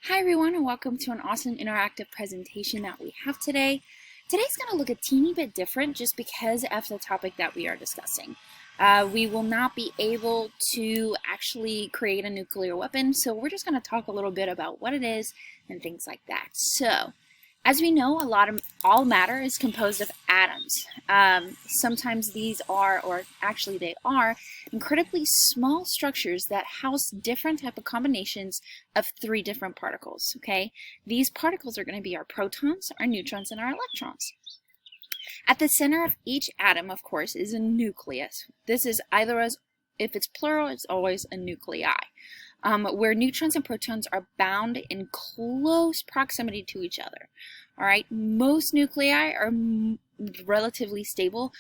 Hi everyone, and welcome to an awesome interactive presentation that we have today. Today's going to look a teeny bit different just because of the topic that we are discussing. We will not be able to actually create a nuclear weapon, so we're just going to talk a little bit about what it is and things like that. So, as we know, all matter is composed of atoms. Sometimes these are, or actually they are, incredibly small structures that house different type of combinations of three different particles, okay? These particles are going to be our protons, our neutrons, and our electrons. At the center of each atom, of course, is a nucleus. This is either as, if it's plural, it's always a nuclei. Where neutrons and protons are bound in close proximity to each other. All right, most nuclei are relatively stable.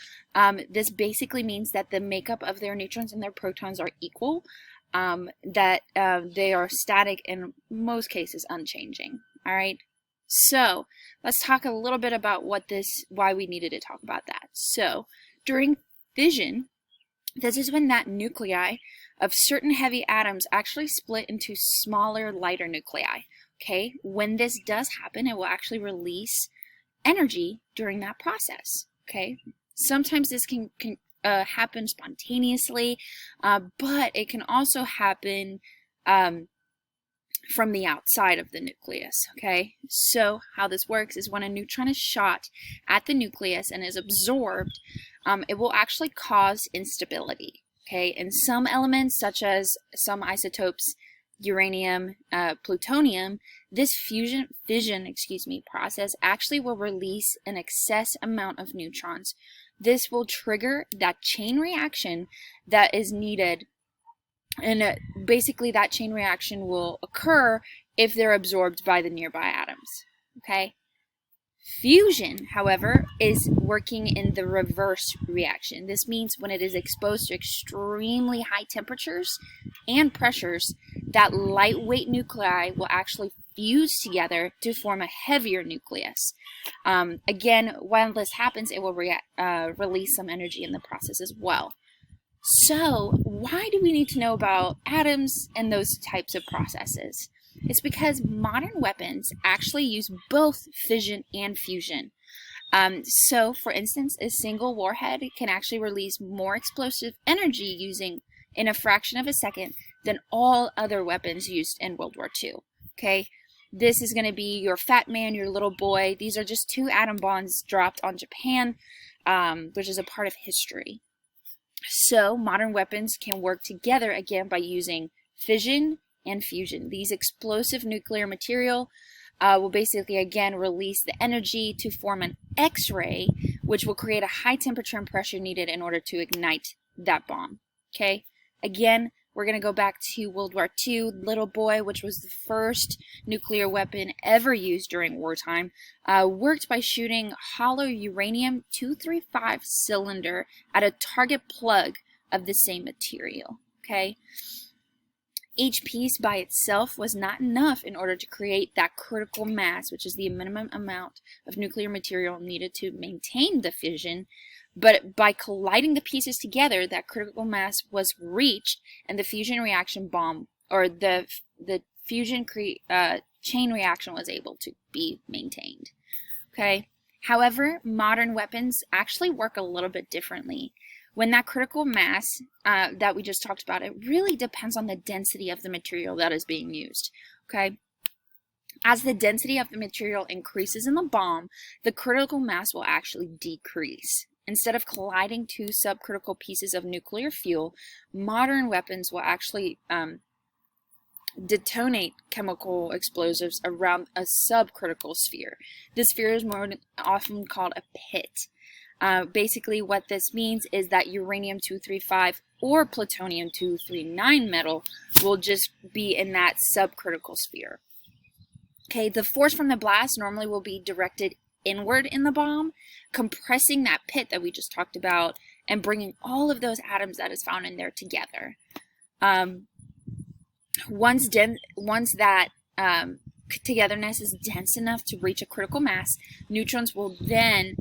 This basically means that the makeup of their neutrons and their protons are equal, that they are static in most cases unchanging. All right, so let's talk a little bit about why we needed to talk about that. So during fission, this is when that nuclei of certain heavy atoms actually split into smaller, lighter nuclei. Okay, when this does happen, it will actually release energy during that process. Okay, sometimes this can happen spontaneously, but it can also happen from the outside of the nucleus. Okay, so how this works is when a neutron is shot at the nucleus and is absorbed, it will actually cause instability. Okay, and some elements, such as some isotopes, uranium, plutonium, this fission process actually will release an excess amount of neutrons. This will trigger that chain reaction that is needed, and basically that chain reaction will occur if they're absorbed by the nearby atoms. Okay. Fusion, however, is working in the reverse reaction. This means when it is exposed to extremely high temperatures and pressures, that lightweight nuclei will actually fuse together to form a heavier nucleus. Again, while this happens, it will release some energy in the process as well. So, why do we need to know about atoms and those types of processes? It's because modern weapons actually use both fission and fusion. So, for instance, a single warhead can actually release more explosive energy using in a fraction of a second than all other weapons used in World War II. Okay, this is going to be your fat man, your little boy. These are just two atom bombs dropped on Japan, which is a part of history. So, modern weapons can work together again by using fission and fusion. These explosive nuclear material will basically again release the energy to form an X-ray, which will create a high temperature and pressure needed in order to ignite that bomb. Okay, again, we're going to go back to World War II. Little boy, which was the first nuclear weapon ever used during wartime, worked by shooting hollow uranium-235 cylinder at a target plug of the same material. Okay. Each piece by itself was not enough in order to create that critical mass, which is the minimum amount of nuclear material needed to maintain the fission. But by colliding the pieces together, that critical mass was reached, and the fusion reaction bomb, or the fusion chain reaction, was able to be maintained. Okay. However, modern weapons actually work a little bit differently. When that critical mass that we just talked about, it really depends on the density of the material that is being used. Okay. As the density of the material increases in the bomb, the critical mass will actually decrease. Instead of colliding two subcritical pieces of nuclear fuel, modern weapons will actually detonate chemical explosives around a subcritical sphere. This sphere is more often called a pit. Basically, what this means is that uranium-235 or plutonium-239 metal will just be in that subcritical sphere. Okay, the force from the blast normally will be directed inward in the bomb, compressing that pit that we just talked about and bringing all of those atoms that is found in there together. Once that togetherness is dense enough to reach a critical mass, neutrons will then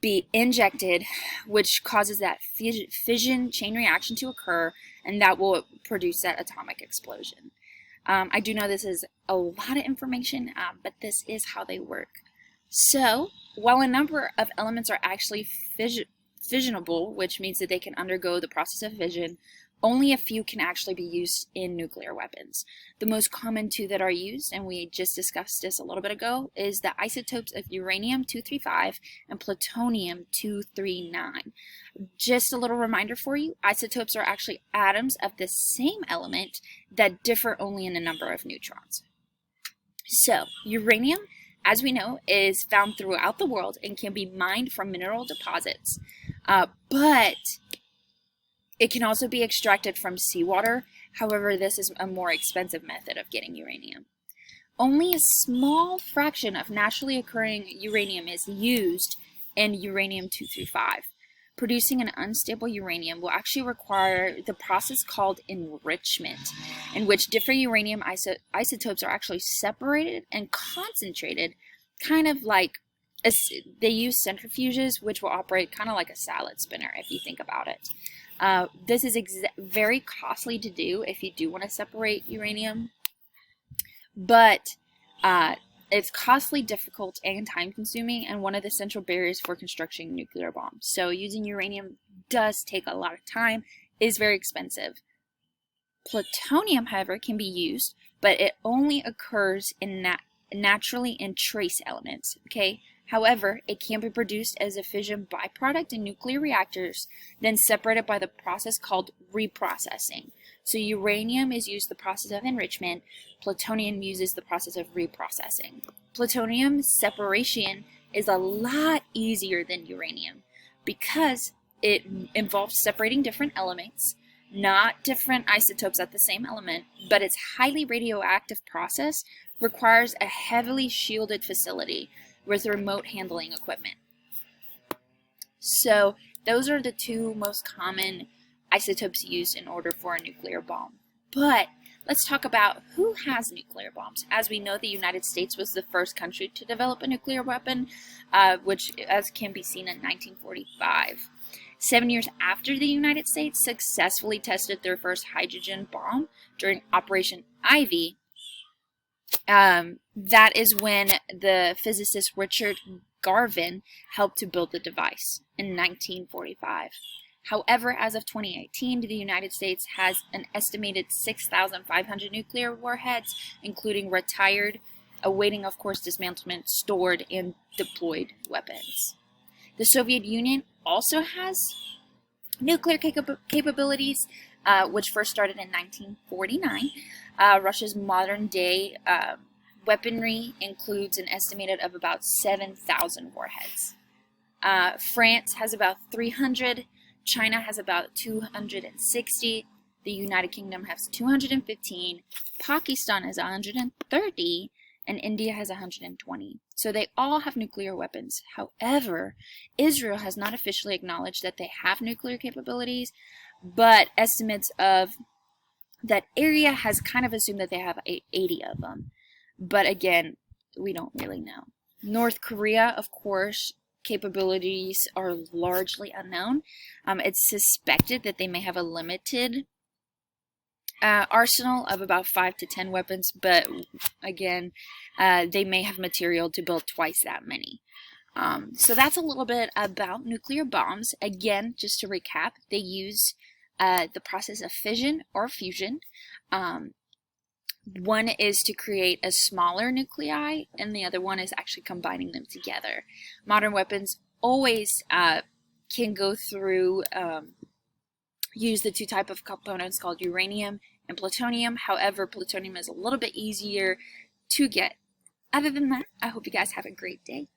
be injected, which causes that fission chain reaction to occur, and that will produce that atomic explosion. I do know this is a lot of information, but this is how they work. So, while a number of elements are actually fissionable, which means that they can undergo the process of fission, only a few can actually be used in nuclear weapons. The most common two that are used, and we just discussed this a little bit ago, is the isotopes of uranium-235 and plutonium-239. Just a little reminder for you, isotopes are actually atoms of the same element that differ only in the number of neutrons. So, uranium, as we know, is found throughout the world and can be mined from mineral deposits, but it can also be extracted from seawater. However, this is a more expensive method of getting uranium. Only a small fraction of naturally occurring uranium is used in uranium-235. Producing an unstable uranium will actually require the process called enrichment, in which different uranium isotopes are actually separated and concentrated, kind of like they use centrifuges, which will operate kind of like a salad spinner if you think about it. This is very costly to do if you do want to separate uranium, but it's costly, difficult, and time-consuming, and one of the central barriers for constructing nuclear bombs. So using uranium does take a lot of time, is very expensive. Plutonium, however, can be used, but it only occurs in naturally in trace elements, okay? However, it can be produced as a fission byproduct in nuclear reactors, then separated by the process called reprocessing. So uranium is used the process of enrichment, plutonium uses the process of reprocessing. Plutonium separation is a lot easier than uranium because it involves separating different elements, not different isotopes at the same element, but its highly radioactive process requires a heavily shielded facility with remote handling equipment. So those are the two most common isotopes used in order for a nuclear bomb. But let's talk about who has nuclear bombs. As we know, the United States was the first country to develop a nuclear weapon, which as can be seen in 1945. 7 years after the United States successfully tested their first hydrogen bomb during Operation Ivy, that is when the physicist Richard Garvin helped to build the device in 1945. However, as of 2018, the United States has an estimated 6,500 nuclear warheads, including retired, awaiting, of course, dismantlement, stored, and deployed weapons. The Soviet Union also has nuclear capabilities, which first started in 1949. Russia's modern-day weaponry includes an estimated of about 7,000 warheads. France has about 300. China has about 260. The United Kingdom has 215. Pakistan has 130. And India has 120. So they all have nuclear weapons. However, Israel has not officially acknowledged that they have nuclear capabilities, but estimates of that area has kind of assumed that they have 80 of them. But again, we don't really know. North Korea, of course, capabilities are largely unknown. It's suspected that they may have a limited arsenal of about 5 to 10 weapons, but again, they may have material to build twice that many. So that's a little bit about nuclear bombs. Again, just to recap, they use the process of fission or fusion. One is to create a smaller nuclei, and the other one is actually combining them together. Modern weapons always can go through use the two type of components called uranium and plutonium. However, plutonium is a little bit easier to get. Other than that, I hope you guys have a great day.